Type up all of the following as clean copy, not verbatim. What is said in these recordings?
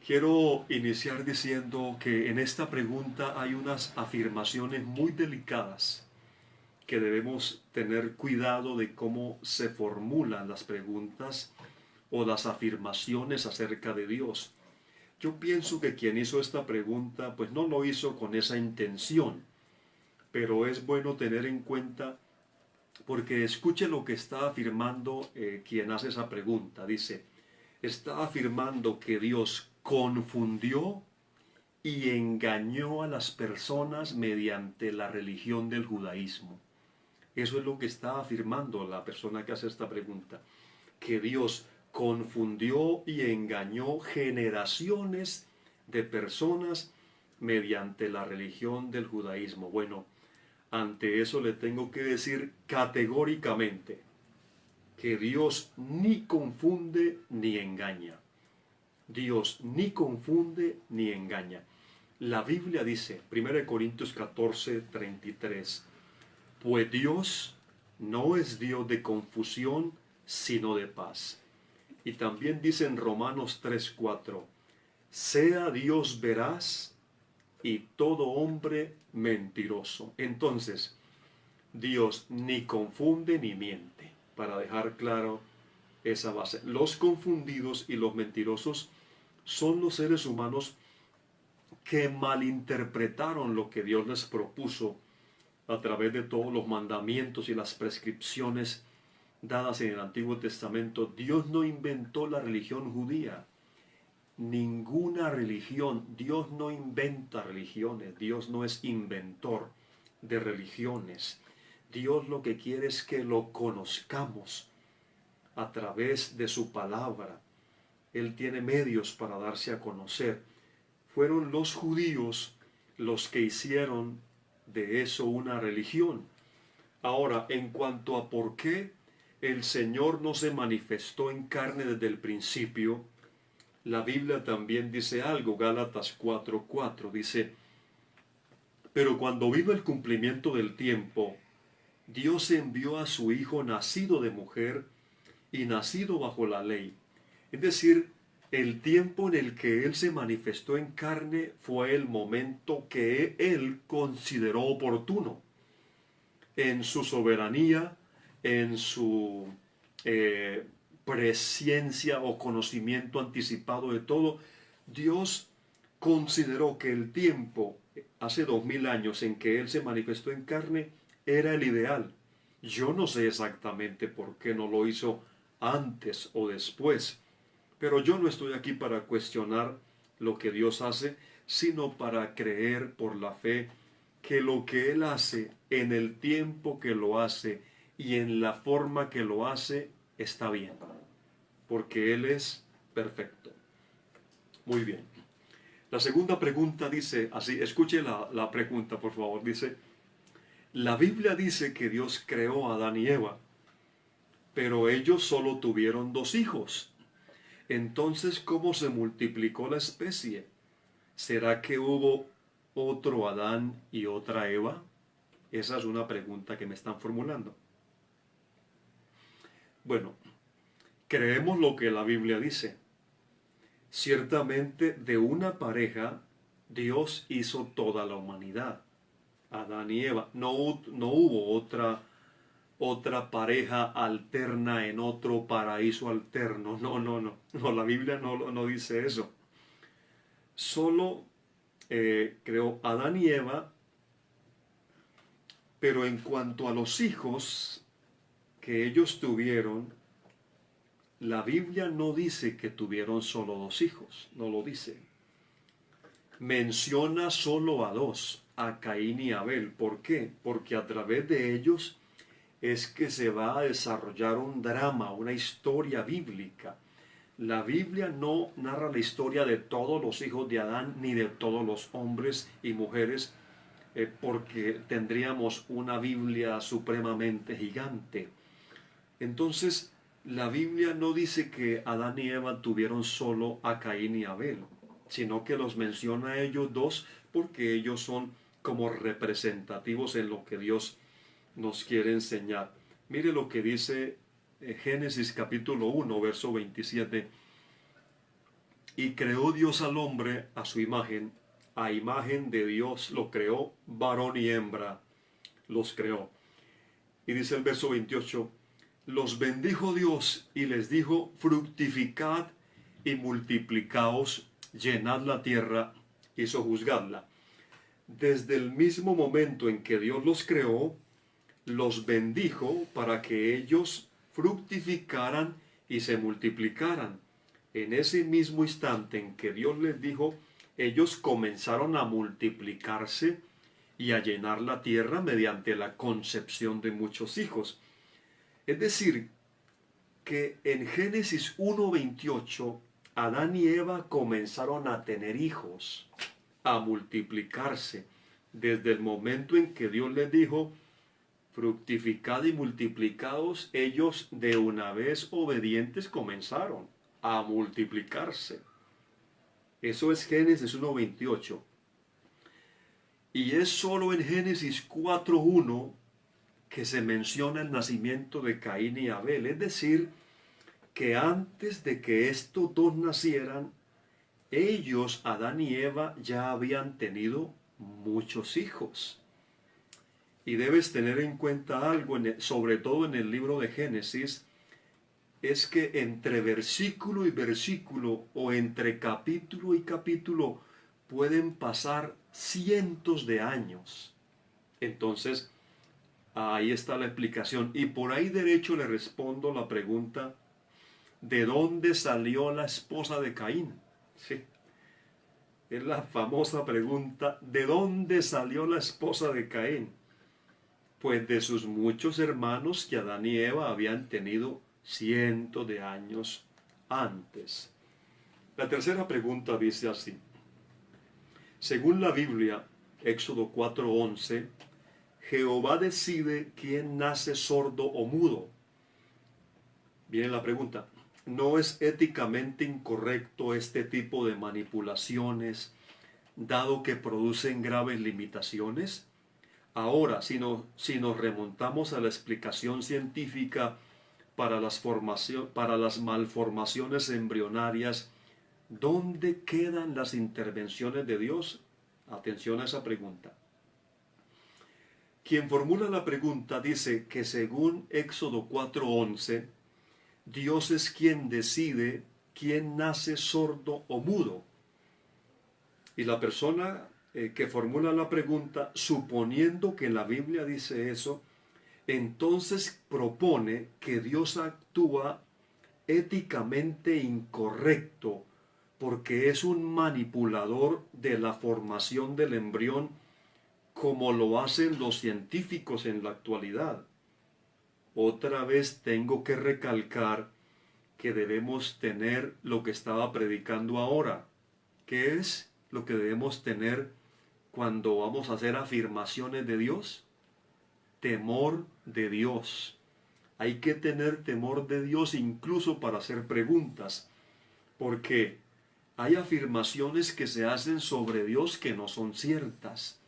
Quiero iniciar diciendo que en esta pregunta hay unas afirmaciones muy delicadas que debemos tener cuidado de cómo se formulan las preguntas o las afirmaciones acerca de Dios. Yo pienso que quien hizo esta pregunta pues no lo hizo con esa intención, pero es bueno tener en cuenta porque escuche lo que está afirmando quien hace esa pregunta. Dice, está afirmando que Dios confundió y engañó a las personas mediante la religión del judaísmo. Eso es lo que está afirmando la persona que hace esta pregunta, que Dios confundió y engañó generaciones de personas mediante la religión del judaísmo. Bueno, ante eso le tengo que decir categóricamente que Dios ni confunde ni engaña. Dios ni confunde ni engaña. La Biblia dice, 1 Corintios 14:33, pues Dios no es Dios de confusión, sino de paz. Y también dice en Romanos 3:4, sea Dios veraz y todo hombre mentiroso. Entonces, Dios ni confunde ni miente, para dejar claro esa base. Los confundidos y los mentirosos son los seres humanos que malinterpretaron lo que Dios les propuso a través de todos los mandamientos y las prescripciones dadas en el Antiguo Testamento. Dios no inventó la religión judía, ninguna religión. Dios no inventa religiones, Dios no es inventor de religiones. Dios lo que quiere es que lo conozcamos a través de su palabra. Él tiene medios para darse a conocer. Fueron los judíos los que hicieron de eso una religión. Ahora, en cuanto a por qué el Señor no se manifestó en carne desde el principio, la Biblia también dice algo. Gálatas 4:4 dice, pero cuando vino el cumplimiento del tiempo, Dios envió a su Hijo nacido de mujer y nacido bajo la ley. Es decir, el tiempo en el que Él se manifestó en carne fue el momento que Él consideró oportuno. En su soberanía, en su presciencia o conocimiento anticipado de todo, Dios consideró que el tiempo, hace 2000 años, en que Él se manifestó en carne, era el ideal. Yo no sé exactamente por qué no lo hizo antes o después, pero yo no estoy aquí para cuestionar lo que Dios hace, sino para creer por la fe que lo que Él hace en el tiempo que lo hace y en la forma que lo hace está bien, porque Él es perfecto. Muy bien. La segunda pregunta dice así, escuche la pregunta por favor, dice, la Biblia dice que Dios creó a Adán y Eva, pero ellos solo tuvieron dos hijos. Entonces, ¿cómo se multiplicó la especie? ¿Será que hubo otro Adán y otra Eva? Esa es una pregunta que me están formulando. Bueno, creemos lo que la Biblia dice. Ciertamente de una pareja Dios hizo toda la humanidad, Adán y Eva. No hubo otra pareja alterna en otro paraíso alterno. No, la Biblia no dice eso. Solo creó Adán y Eva, pero en cuanto a los hijos que ellos tuvieron, la Biblia no dice que tuvieron solo dos hijos, no lo dice. Menciona solo a dos, a Caín y Abel. ¿Por qué? Porque a través de ellos es que se va a desarrollar un drama, una historia bíblica. La Biblia no narra la historia de todos los hijos de Adán ni de todos los hombres y mujeres, porque tendríamos una Biblia supremamente gigante. Entonces, la Biblia no dice que Adán y Eva tuvieron solo a Caín y Abel, sino que los menciona a ellos dos porque ellos son como representativos en lo que Dios nos quiere enseñar. Mire lo que dice Génesis capítulo 1, verso 27. Y creó Dios al hombre a su imagen, a imagen de Dios lo creó, varón y hembra los creó. Y dice el verso 28, los bendijo Dios y les dijo, fructificad y multiplicaos, llenad la tierra y sojuzgadla. Desde el mismo momento en que Dios los creó, los bendijo para que ellos fructificaran y se multiplicaran. En ese mismo instante en que Dios les dijo, ellos comenzaron a multiplicarse y a llenar la tierra mediante la concepción de muchos hijos. Es decir, que en Génesis 1:28, Adán y Eva comenzaron a tener hijos, a multiplicarse, desde el momento en que Dios les dijo, fructificad y multiplicados, ellos de una vez obedientes comenzaron a multiplicarse. Eso es Génesis 1:28. Y es solo en Génesis 4:1 que se menciona el nacimiento de Caín y Abel. Es decir, que antes de que estos dos nacieran, ellos, Adán y Eva, ya habían tenido muchos hijos. Y debes tener en cuenta algo, sobre todo en el libro de Génesis, es que entre versículo y versículo o entre capítulo y capítulo pueden pasar cientos de años. Entonces, ahí está la explicación. Y por ahí derecho le respondo la pregunta, ¿de dónde salió la esposa de Caín? Sí, es la famosa pregunta, ¿de dónde salió la esposa de Caín? Pues de sus muchos hermanos que Adán y Eva habían tenido cientos de años antes. La tercera pregunta dice así. Según la Biblia, Éxodo 4:11, Jehová decide quién nace sordo o mudo. Viene la pregunta, ¿no es éticamente incorrecto este tipo de manipulaciones, dado que producen graves limitaciones? Ahora, si nos remontamos a la explicación científica para las malformaciones embrionarias, ¿dónde quedan las intervenciones de Dios? Atención a esa pregunta. Quien formula la pregunta dice que según Éxodo 4:11, Dios es quien decide quién nace sordo o mudo. Y la persona que formula la pregunta, suponiendo que la Biblia dice eso, entonces propone que Dios actúa éticamente incorrecto porque es un manipulador de la formación del embrión como lo hacen los científicos en la actualidad. Otra vez tengo que recalcar que debemos tener lo que estaba predicando ahora, que es lo que debemos tener cuando vamos a hacer afirmaciones de Dios. Temor de Dios. Hay que tener temor de Dios incluso para hacer preguntas, porque hay afirmaciones que se hacen sobre Dios que no son ciertas.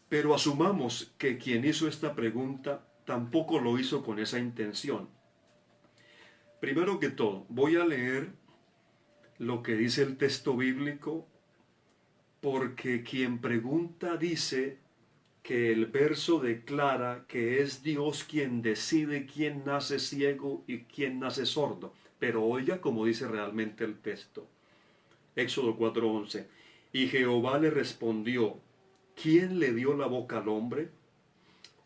Pero asumamos que quien hizo esta pregunta tampoco lo hizo con esa intención. Primero que todo, voy a leer lo que dice el texto bíblico, porque quien pregunta dice que el verso declara que es Dios quien decide quién nace ciego y quién nace sordo. Pero oiga como dice realmente el texto. Éxodo 4:11. Y Jehová le respondió, ¿quién le dio la boca al hombre?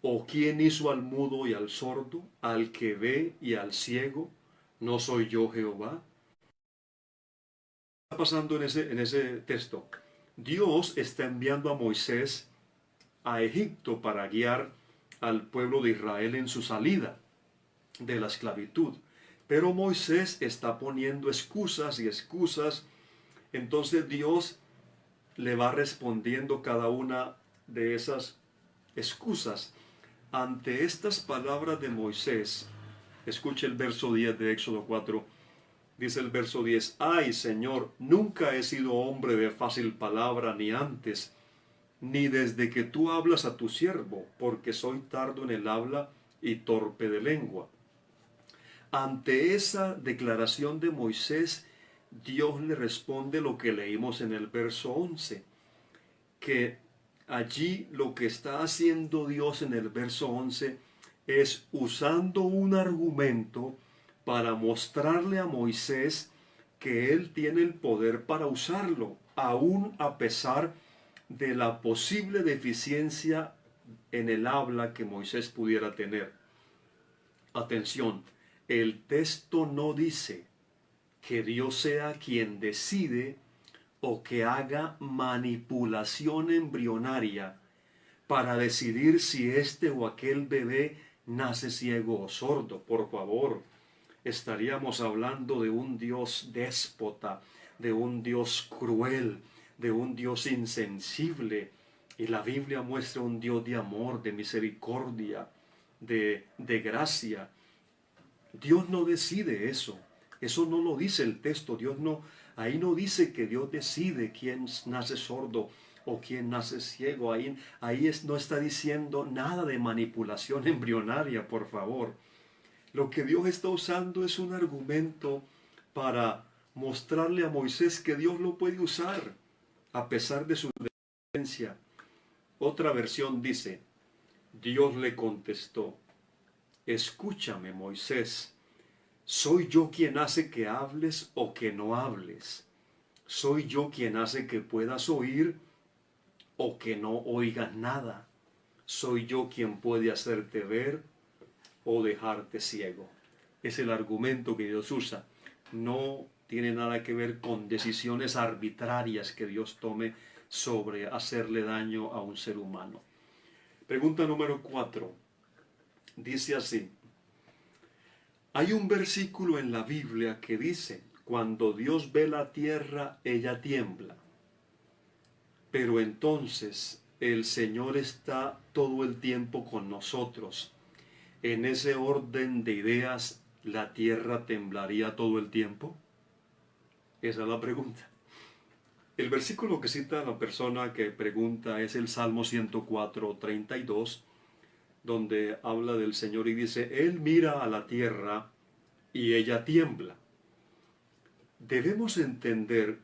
¿O quién hizo al mudo y al sordo, al que ve y al ciego? ¿No soy yo Jehová? ¿Qué está pasando en ese texto? Dios está enviando a Moisés a Egipto para guiar al pueblo de Israel en su salida de la esclavitud. Pero Moisés está poniendo excusas y excusas. Entonces Dios le va respondiendo cada una de esas excusas. Ante estas palabras de Moisés, escuche el verso 10 de Éxodo 4, dice el verso 10, ay Señor, nunca he sido hombre de fácil palabra ni antes, ni desde que tú hablas a tu siervo, porque soy tardo en el habla y torpe de lengua. Ante esa declaración de Moisés, Dios le responde lo que leímos en el verso 11, que allí lo que está haciendo Dios en el verso 11 es usando un argumento para mostrarle a Moisés que él tiene el poder para usarlo, aun a pesar de la posible deficiencia en el habla que Moisés pudiera tener. Atención, el texto no dice que Dios sea quien decide o que haga manipulación embrionaria para decidir si este o aquel bebé nace ciego o sordo. Por favor, estaríamos hablando de un Dios déspota, de un Dios cruel, de un Dios insensible. Y la Biblia muestra un Dios de amor, de misericordia, de gracia. Dios no decide eso. Eso no lo dice el texto. Ahí no dice que Dios decide quién nace sordo o quién nace ciego. No está diciendo nada de manipulación embrionaria, por favor. Lo que Dios está usando es un argumento para mostrarle a Moisés que Dios lo puede usar, a pesar de su deficiencia. Otra versión dice, Dios le contestó, escúchame, Moisés, ¿soy yo quien hace que hables o que no hables? ¿Soy yo quien hace que puedas oír o que no oigas nada? ¿Soy yo quien puede hacerte ver o dejarte ciego? Es el argumento que Dios usa. No tiene nada que ver con decisiones arbitrarias que Dios tome sobre hacerle daño a un ser humano. Pregunta número 4. Dice así. Hay un versículo en la Biblia que dice, cuando Dios ve la tierra, ella tiembla. Pero entonces el Señor está todo el tiempo con nosotros. En ese orden de ideas, ¿la tierra temblaría todo el tiempo? Esa es la pregunta. El versículo que cita la persona que pregunta es el Salmo 104:32, donde habla del Señor y dice, Él mira a la tierra y ella tiembla. Debemos entender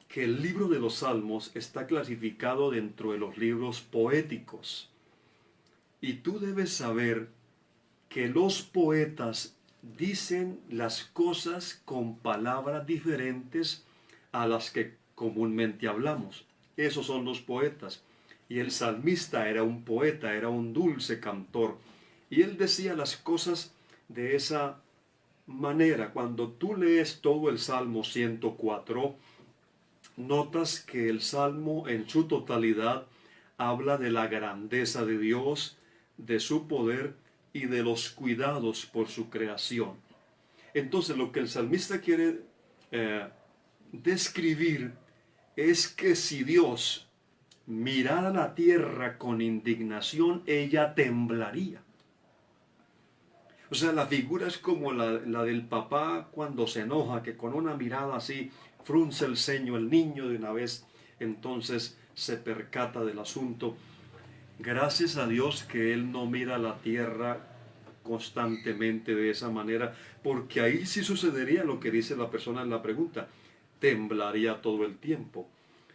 que el libro de los Salmos está clasificado dentro de los libros poéticos. Y tú debes saber que los poetas dicen las cosas con palabras diferentes a las que comúnmente hablamos. Esos son los poetas. Y el salmista era un poeta, era un dulce cantor. Y él decía las cosas de esa manera. Cuando tú lees todo el Salmo 104, notas que el Salmo en su totalidad habla de la grandeza de Dios, de su poder y de los cuidados por su creación. Entonces lo que el salmista quiere describir es que si Dios mirara la tierra con indignación, ella temblaría. O sea, la figura es como la del papá cuando se enoja, que con una mirada así frunce el ceño el niño de una vez, entonces se percata del asunto. Gracias a Dios que Él no mira la tierra constantemente de esa manera, porque ahí sí sucedería lo que dice la persona en la pregunta, temblaría todo el tiempo.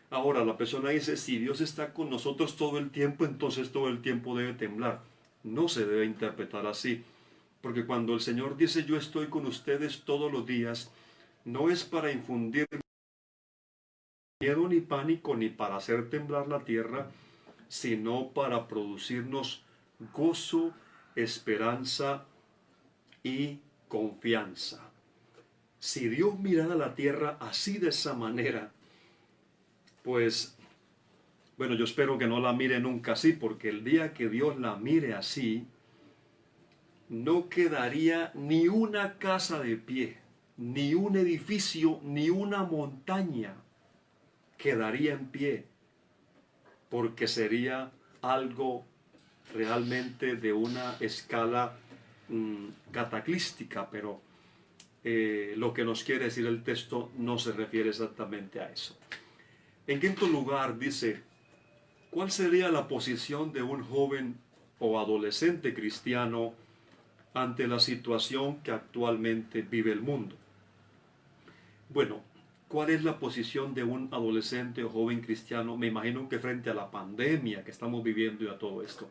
Ahora la persona dice, si Dios está con nosotros todo el tiempo, entonces todo el tiempo debe temblar. No se debe interpretar así, porque cuando el Señor dice yo estoy con ustedes todos los días, no es para infundir miedo ni pánico ni para hacer temblar la tierra, sino para producirnos gozo, esperanza y confianza. Si Dios mirara la tierra así de esa manera, pues, bueno, yo espero que no la mire nunca así, porque el día que Dios la mire así, no quedaría ni una casa de pie, ni un edificio, ni una montaña quedaría en pie, porque sería algo realmente de una escala cataclística, pero lo que nos quiere decir el texto no se refiere exactamente a eso. En quinto lugar dice, ¿cuál sería la posición de un joven o adolescente cristiano ante la situación que actualmente vive el mundo? Bueno, ¿cuál es la posición de un adolescente o joven cristiano? Me imagino que frente a la pandemia que estamos viviendo y a todo esto.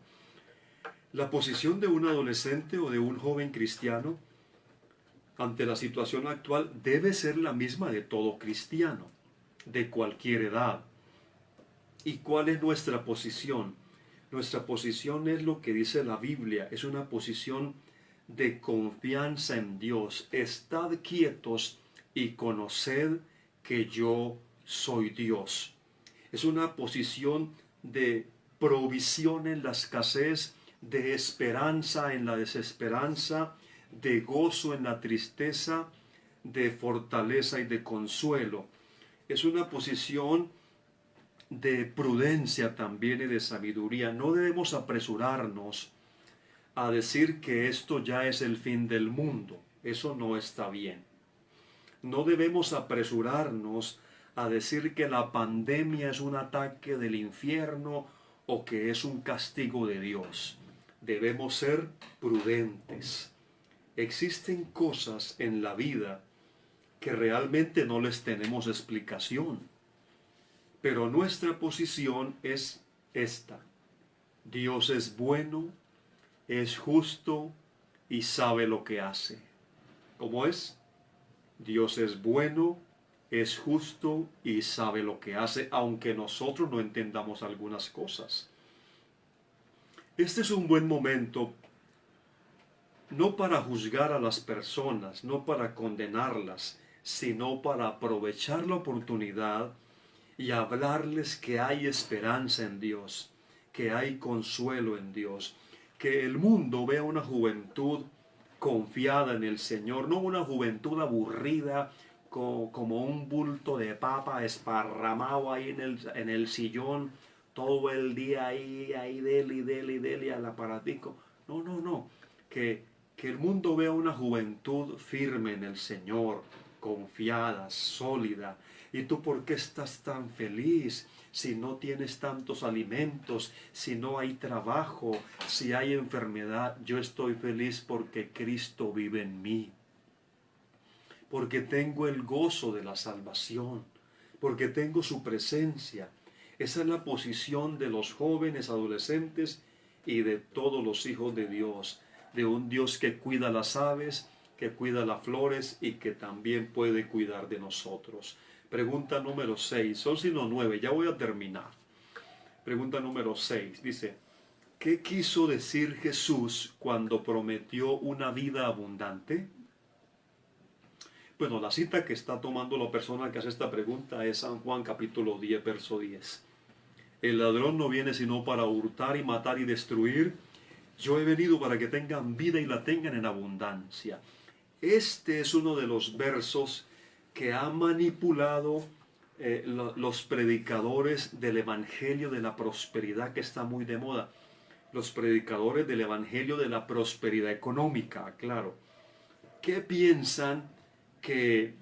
La posición de un adolescente o de un joven cristiano ante la situación actual debe ser la misma de todo cristiano, de cualquier edad. ¿Y cuál es nuestra posición? Nuestra posición es lo que dice la Biblia, es una posición de confianza en Dios. Estad quietos y conoced que yo soy Dios. Es una posición de provisión en la escasez, de esperanza en la desesperanza, de gozo en la tristeza, de fortaleza y de consuelo. Es una posición de prudencia también y de sabiduría. No debemos apresurarnos a decir que esto ya es el fin del mundo. Eso no está bien. No debemos apresurarnos a decir que la pandemia es un ataque del infierno o que es un castigo de Dios. Debemos ser prudentes. Existen cosas en la vida que realmente no les tenemos explicación. Pero nuestra posición es esta. Dios es bueno, es justo y sabe lo que hace. ¿Cómo es? Dios es bueno, es justo y sabe lo que hace, aunque nosotros no entendamos algunas cosas. Este es un buen momento, no para juzgar a las personas, no para condenarlas, sino para aprovechar la oportunidad y hablarles que hay esperanza en Dios, que hay consuelo en Dios, que el mundo vea una juventud confiada en el Señor, no una juventud aburrida como un bulto de papa esparramado ahí en el sillón, todo el día ahí dele al aparatico. No, no, no, que el mundo vea una juventud firme en el Señor, confiada, sólida. ¿Y tú por qué estás tan feliz si no tienes tantos alimentos, si no hay trabajo, si hay enfermedad? Yo estoy feliz porque Cristo vive en mí, porque tengo el gozo de la salvación, porque tengo su presencia. Esa es la posición de los jóvenes, adolescentes y de todos los hijos de Dios, de un Dios que cuida las aves, que cuida las flores y que también puede cuidar de nosotros. Pregunta número 6, son sino 9, ya voy a terminar. Pregunta número 6, dice, ¿qué quiso decir Jesús cuando prometió una vida abundante? Bueno, la cita que está tomando la persona que hace esta pregunta es San Juan capítulo 10, verso 10. El ladrón no viene sino para hurtar y matar y destruir. Yo he venido para que tengan vida y la tengan en abundancia. Este es uno de los versos que han manipulado los predicadores del Evangelio de la prosperidad, que está muy de moda. Los predicadores del Evangelio de la prosperidad económica, claro. ¿Qué piensan que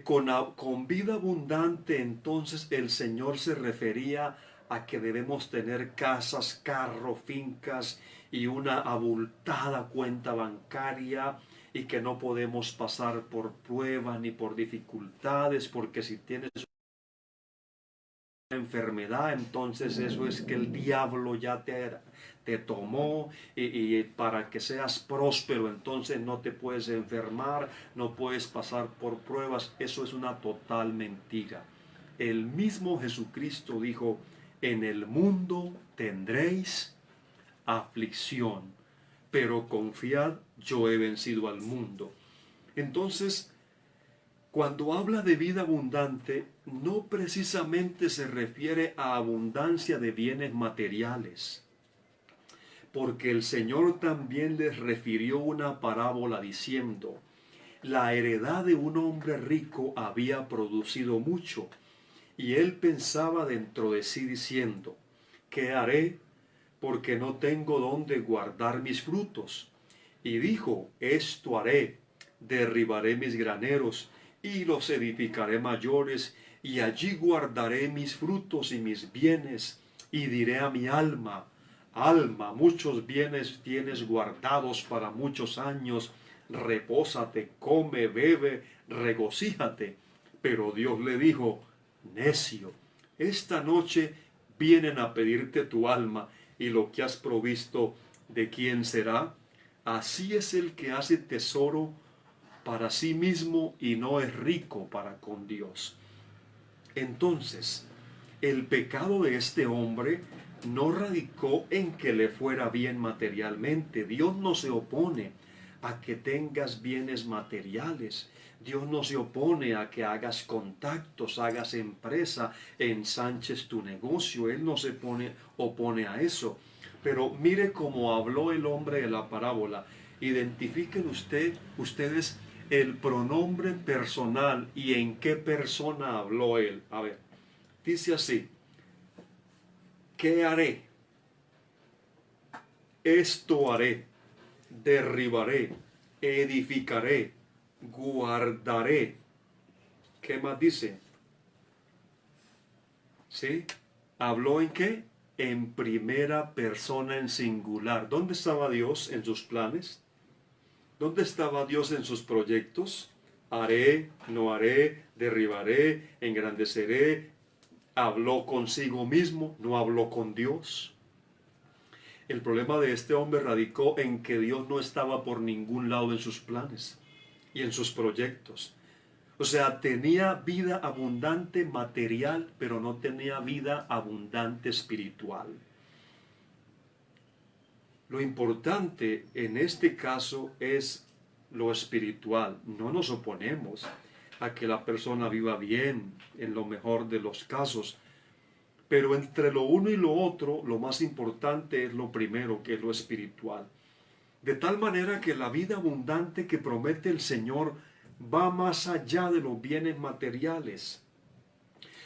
con vida abundante entonces el Señor se refería a que debemos tener casas, carros, fincas y una abultada cuenta bancaria y que no podemos pasar por pruebas ni por dificultades porque si tienes enfermedad, entonces eso es que el diablo ya te tomó y para que seas próspero, entonces no te puedes enfermar, no puedes pasar por pruebas. Eso es una total mentira. El mismo Jesucristo dijo, en el mundo tendréis aflicción, pero confiad, yo he vencido al mundo. Entonces, cuando habla de vida abundante, no precisamente se refiere a abundancia de bienes materiales, porque el Señor también les refirió una parábola diciendo, la heredad de un hombre rico había producido mucho, y él pensaba dentro de sí diciendo, ¿qué haré? Porque no tengo dónde guardar mis frutos. Y dijo, esto haré, derribaré mis graneros, y los edificaré mayores, y allí guardaré mis frutos y mis bienes, y diré a mi alma, alma, muchos bienes tienes guardados para muchos años, repósate, come, bebe, regocíjate. Pero Dios le dijo, necio, esta noche vienen a pedirte tu alma, y lo que has provisto, ¿de quién será? Así es el que hace tesoro para sí mismo y no es rico para con Dios. Entonces, el pecado de este hombre no radicó en que le fuera bien materialmente. Dios no se opone a que tengas bienes materiales. Dios no se opone a que hagas contactos, hagas empresa, ensanches tu negocio. Él no se opone a eso. Pero mire cómo habló el hombre de la parábola. Identifiquen ustedes el pronombre personal y en qué persona habló él. A ver, dice así: ¿qué haré? Esto haré, derribaré, edificaré, guardaré. ¿Qué más dice? ¿Sí? ¿Habló en qué? En primera persona, en singular. ¿Dónde estaba Dios en sus planes? ¿Dónde estaba Dios en sus proyectos? Haré, no haré, derribaré, engrandeceré. Habló consigo mismo, no habló con Dios. El problema de este hombre radicó en que Dios no estaba por ningún lado en sus planes y en sus proyectos. O sea, tenía vida abundante material, pero no tenía vida abundante espiritual. Lo importante en este caso es lo espiritual. No nos oponemos a que la persona viva bien en lo mejor de los casos, pero entre lo uno y lo otro, lo más importante es lo primero, que es lo espiritual. De tal manera que la vida abundante que promete el Señor va más allá de los bienes materiales.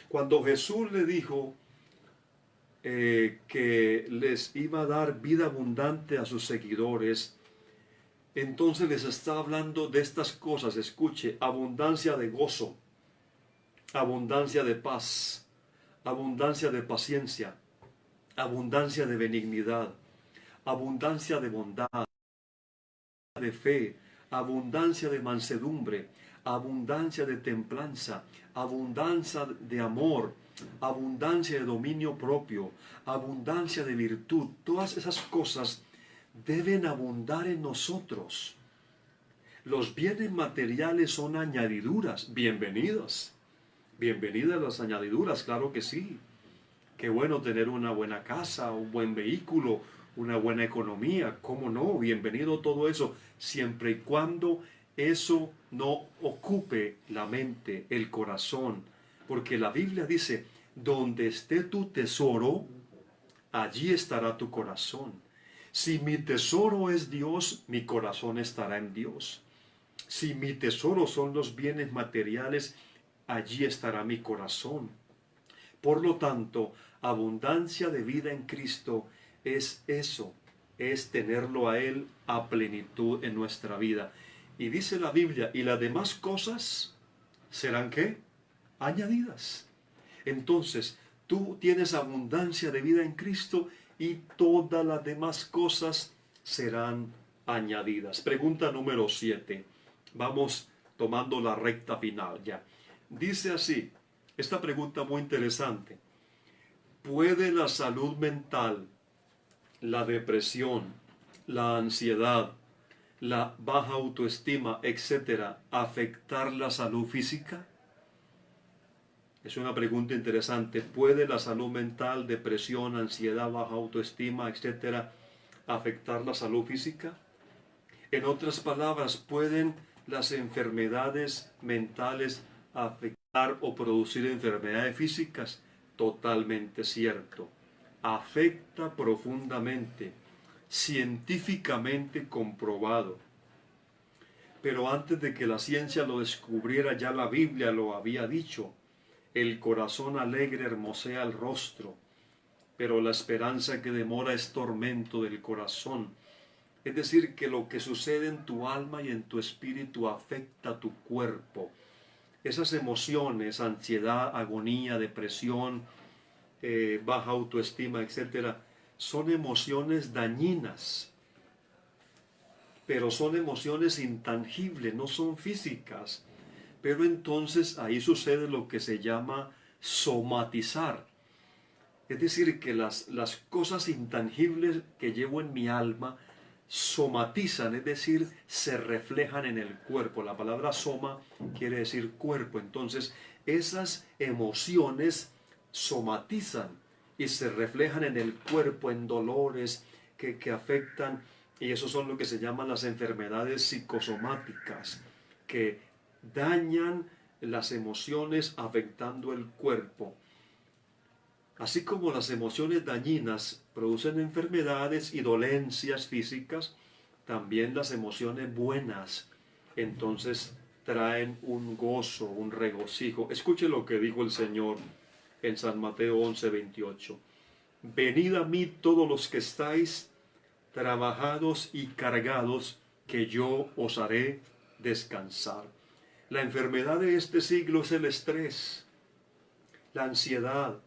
Cuando Jesús le dijo que les iba a dar vida abundante a sus seguidores, entonces les está hablando de estas cosas. Escuche: abundancia de gozo, abundancia de paz, abundancia de paciencia, abundancia de benignidad, abundancia de bondad, de fe, abundancia de mansedumbre, abundancia de templanza, abundancia de amor, abundancia de dominio propio, abundancia de virtud. Todas esas cosas deben abundar en nosotros. Los bienes materiales son añadiduras. Bienvenidas. Bienvenidas las añadiduras, claro que sí. Qué bueno tener una buena casa, un buen vehículo, una buena economía. ¿Cómo no? Bienvenido todo eso, siempre y cuando eso no ocupe la mente, el corazón. Porque la Biblia dice, donde esté tu tesoro, allí estará tu corazón. Si mi tesoro es Dios, mi corazón estará en Dios. Si mi tesoro son los bienes materiales, allí estará mi corazón. Por lo tanto, abundancia de vida en Cristo es eso, es tenerlo a Él a plenitud en nuestra vida. Y dice la Biblia, y las demás cosas serán ¿qué? Añadidas. Entonces, tú tienes abundancia de vida en Cristo y todas las demás cosas serán añadidas. Pregunta número 7. Vamos tomando la recta final ya. Dice así, esta pregunta muy interesante: ¿puede la salud mental, la depresión, la ansiedad, la baja autoestima, etcétera, afectar la salud física? Es una pregunta interesante. ¿Puede la salud mental, depresión, ansiedad, baja autoestima, etcétera, afectar la salud física? En otras palabras, ¿pueden las enfermedades mentales afectar o producir enfermedades físicas? Totalmente cierto. Afecta profundamente, científicamente comprobado. Pero antes de que la ciencia lo descubriera, ya la Biblia lo había dicho. El corazón alegre hermosea el rostro, pero la esperanza que demora es tormento del corazón. Es decir, que lo que sucede en tu alma y en tu espíritu afecta a tu cuerpo. Esas emociones, ansiedad, agonía, depresión, baja autoestima, etcétera, son emociones dañinas. pero son emociones intangibles, no son físicas. Pero entonces ahí sucede lo que se llama somatizar. Es decir, que las cosas intangibles que llevo en mi alma somatizan, es decir, se reflejan en el cuerpo. La palabra soma quiere decir cuerpo. Entonces, esas emociones somatizan y se reflejan en el cuerpo, en dolores que afectan, y eso son lo que se llaman las enfermedades psicosomáticas, que dañan las emociones afectando el cuerpo. Así como las emociones dañinas producen enfermedades y dolencias físicas, también las emociones buenas entonces traen un gozo, un regocijo. Escuche lo que dijo el Señor en San Mateo 11:28. Venid a mí todos los que estáis trabajados y cargados, que yo os haré descansar. La enfermedad de este siglo es el estrés, la ansiedad,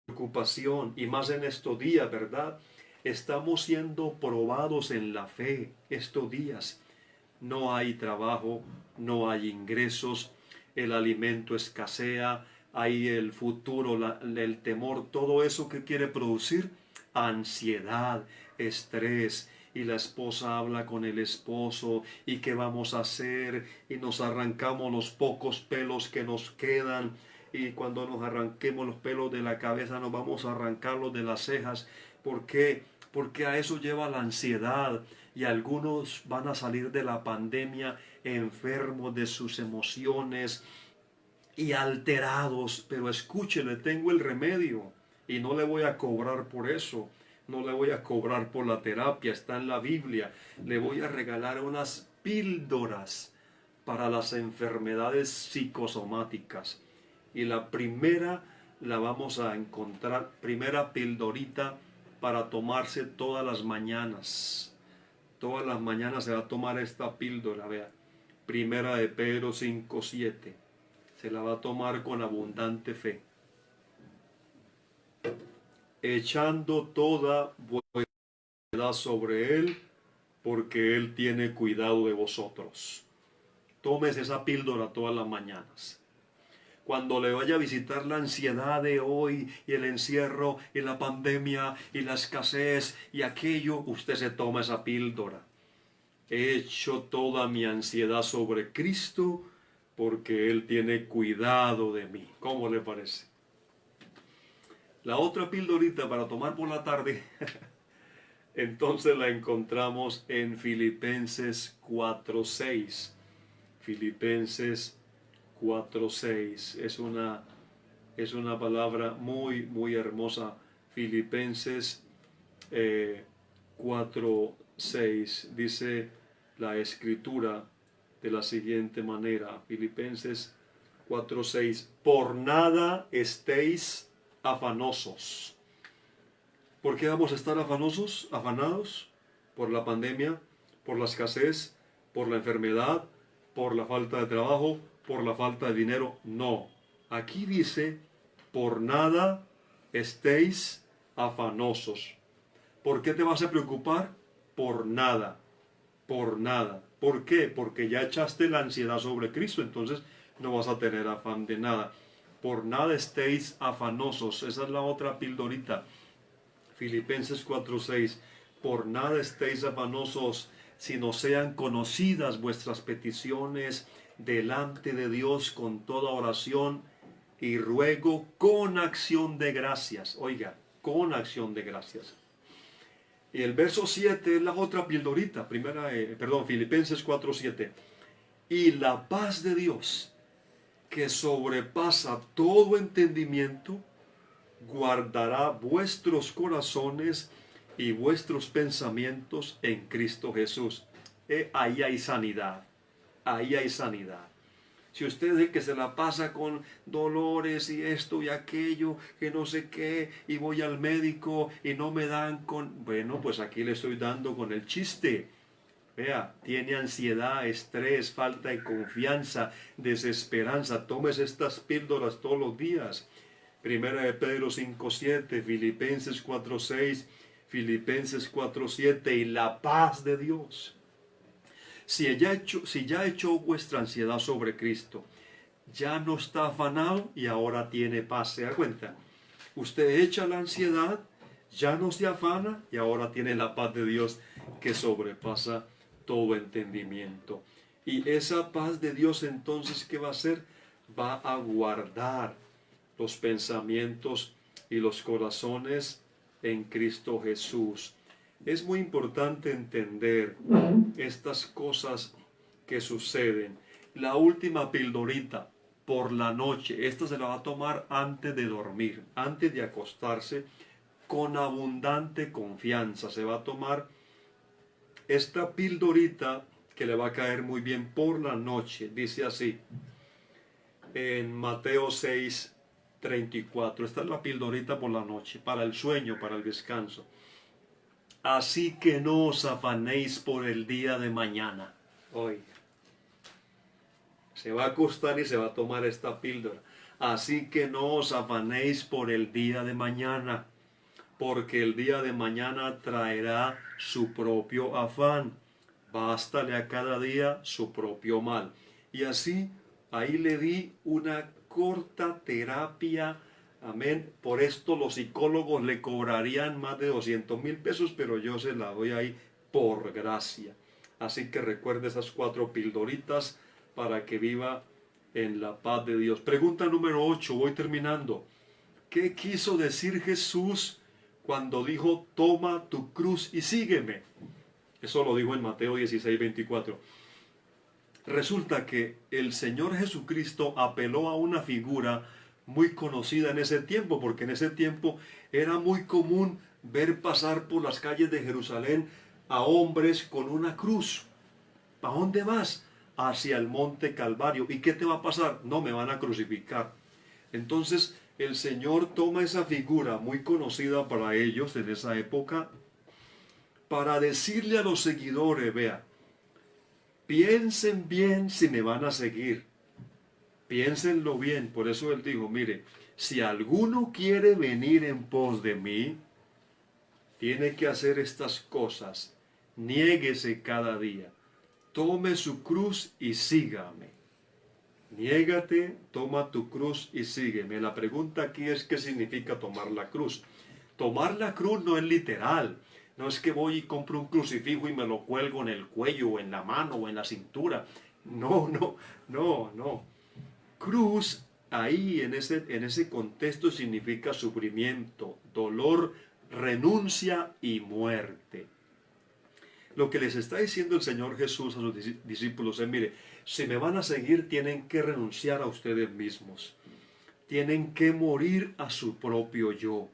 preocupación, y más en estos días, ¿verdad? Estamos siendo probados en la fe estos días. No hay trabajo, no hay ingresos, el alimento escasea, hay el futuro, el temor, todo eso que quiere producir ansiedad, estrés, y la esposa habla con el esposo y qué vamos a hacer, y nos arrancamos los pocos pelos que nos quedan, y cuando nos arranquemos los pelos de la cabeza nos vamos a arrancarlos de las cejas. ¿Por qué? Porque a eso lleva la ansiedad, y algunos van a salir de la pandemia enfermos de sus emociones y alterados. Pero escúchele, tengo el remedio y no le voy a cobrar por eso. No le voy a cobrar por la terapia, está en la Biblia. Le voy a regalar unas píldoras para las enfermedades psicosomáticas. Y la primera la vamos a encontrar, primera pildorita para tomarse todas las mañanas. Todas las mañanas se va a tomar esta píldora, vea. Primera de Pedro 5:7. Se la va a tomar con abundante fe. Echando toda vuestra ansiedad sobre Él, porque Él tiene cuidado de vosotros. Tomes esa píldora todas las mañanas. Cuando le vaya a visitar la ansiedad de hoy y el encierro y la pandemia y la escasez y aquello, usted se toma esa píldora. He hecho toda mi ansiedad sobre Cristo porque Él tiene cuidado de mí. ¿Cómo le parece? La otra píldorita para tomar por la tarde, entonces la encontramos en Filipenses 4:6. Filipenses 4:6 es una palabra muy, muy hermosa. Filipenses 4:6 dice la escritura de la siguiente manera. Filipenses 4:6. Por nada estéis afanosos. ¿Por qué vamos a estar afanosos, afanados? Por la pandemia, por la escasez, por la enfermedad, por la falta de trabajo, por la falta de dinero. No. Aquí dice, por nada estéis afanosos. ¿Por qué te vas a preocupar? Por nada. Por nada. ¿Por qué? Porque ya echaste la ansiedad sobre Cristo, entonces no vas a tener afán de nada. Por nada estéis afanosos. Esa es la otra pildorita. Filipenses 4:6. Por nada estéis afanosos, sino sean conocidas vuestras peticiones delante de Dios con toda oración y ruego con acción de gracias. Oiga, con acción de gracias. Y el verso 7 es la otra pildorita, Filipenses 4:7. Y la paz de Dios, que sobrepasa todo entendimiento, guardará vuestros corazones y vuestros pensamientos en Cristo Jesús. Ahí hay sanidad, ahí hay sanidad. Si usted es el que se la pasa con dolores y esto y aquello, que no sé qué, y voy al médico y no me dan con... Bueno, pues aquí le estoy dando con el chiste. Vea, tiene ansiedad, estrés, falta de confianza, desesperanza. Tomes estas píldoras todos los días. Primera de Pedro 5:7, Filipenses 4:6, Filipenses 4:7, y la paz de Dios. Si ya echó vuestra ansiedad sobre Cristo, ya no está afanado y ahora tiene paz. ¿Se da cuenta? Usted echa la ansiedad, ya no se afana y ahora tiene la paz de Dios que sobrepasa todo entendimiento. Y esa paz de Dios entonces, ¿qué va a hacer? Va a guardar los pensamientos y los corazones en Cristo Jesús. Es muy importante entender estas cosas que suceden. La última pildorita por la noche, esta se la va a tomar antes de dormir, antes de acostarse, con abundante confianza. Se va a tomar esta pildorita que le va a caer muy bien por la noche. Dice así, en Mateo 6:34. Esta es la pildorita por la noche, para el sueño, para el descanso. Así que no os afanéis por el día de mañana. Oiga, se va a acostar y se va a tomar esta píldora. Así que no os afanéis por el día de mañana, porque el día de mañana traerá su propio afán. Bástale a cada día su propio mal. Y así, ahí le di una corta terapia. Amén. Por esto los psicólogos le cobrarían más de 200,000 pesos, pero yo se la doy ahí por gracia. Así que recuerde esas 4 pildoritas para que viva en la paz de Dios. Pregunta número 8, voy terminando. ¿Qué quiso decir Jesús cuando dijo, toma tu cruz y sígueme? Eso lo dijo en Mateo 16:24. Resulta que el Señor Jesucristo apeló a una figura muy conocida en ese tiempo, porque en ese tiempo era muy común ver pasar por las calles de Jerusalén a hombres con una cruz. ¿Para dónde vas? Hacia el monte Calvario. ¿Y qué te va a pasar? No, me van a crucificar. Entonces el Señor toma esa figura muy conocida para ellos en esa época para decirle a los seguidores, vea, piensen bien si me van a seguir. Piénsenlo bien. Por eso él dijo, mire, si alguno quiere venir en pos de mí, tiene que hacer estas cosas. Niéguese cada día. Tome su cruz y sígame. Niégate, toma tu cruz y sígueme. La pregunta aquí es, ¿qué significa tomar la cruz? Tomar la cruz no es literal. No es que voy y compro un crucifijo y me lo cuelgo en el cuello, o en la mano, o en la cintura. No. Cruz, ahí en ese contexto, significa sufrimiento, dolor, renuncia y muerte. Lo que les está diciendo el Señor Jesús a sus discípulos es, mire, si me van a seguir tienen que renunciar a ustedes mismos. Tienen que morir a su propio yo.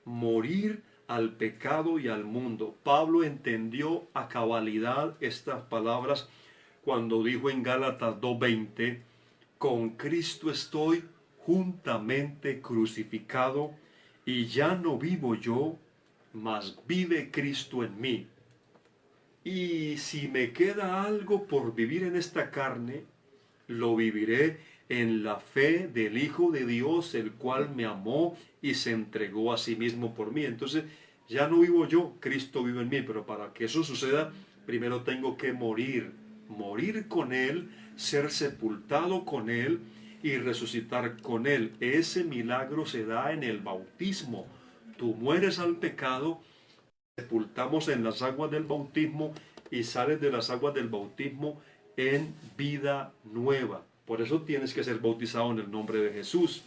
Morir al pecado y al mundo. Pablo entendió a cabalidad estas palabras cuando dijo en Gálatas 2:20, con Cristo estoy juntamente crucificado, y ya no vivo yo, mas vive Cristo en mí. Y si me queda algo por vivir en esta carne, lo viviré en la fe del Hijo de Dios, el cual me amó y se entregó a sí mismo por mí. Entonces, ya no vivo yo, Cristo vive en mí, pero para que eso suceda, primero tengo que morir con Él, ser sepultado con Él y resucitar con Él. Ese milagro se da en el bautismo. Tú mueres al pecado, sepultamos en las aguas del bautismo y sales de las aguas del bautismo en vida nueva. Por eso tienes que ser bautizado en el nombre de Jesús.